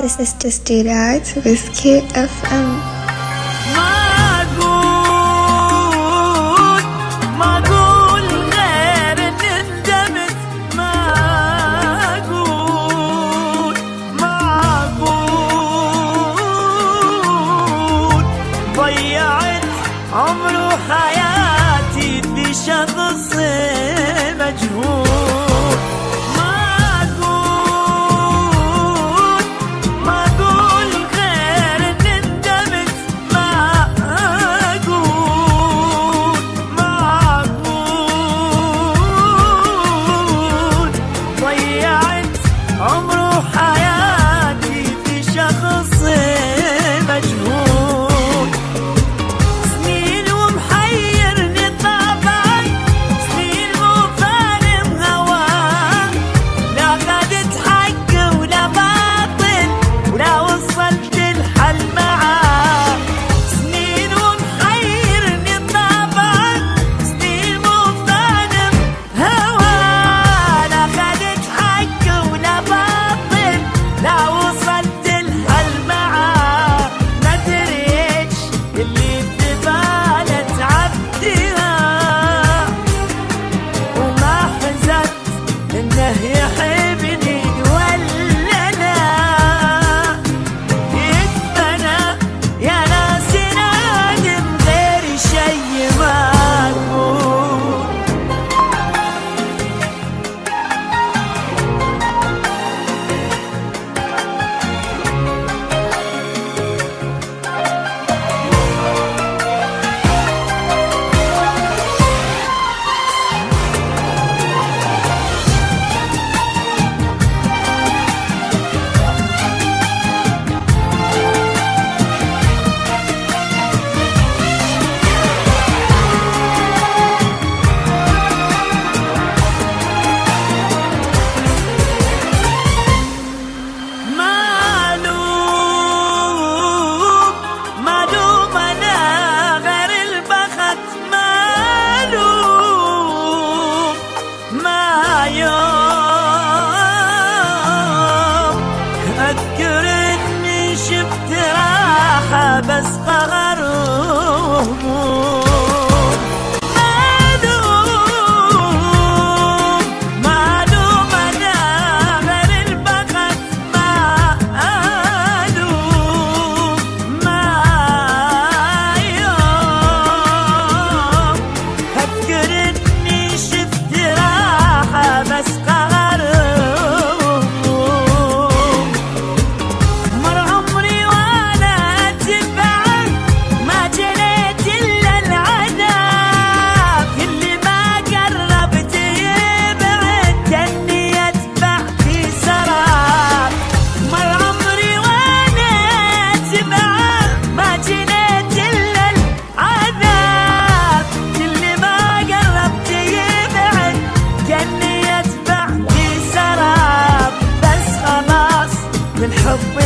This is Just Data Arts with KFM. ضيعت عمر وحياتي في شخص مجهول. معقول غير ان ندمت، معقول ضيعت عمر وحياتي في شخص مجهول. يحبني ولا لا، يتمنى يا ناس نادم غير شي مقبول. أذكر إني شفت راحة بس قهر وهموم. معلوم أنا غير البخت، معلوم ما يوم. أذكر إني شفت راحة بس قهر الحب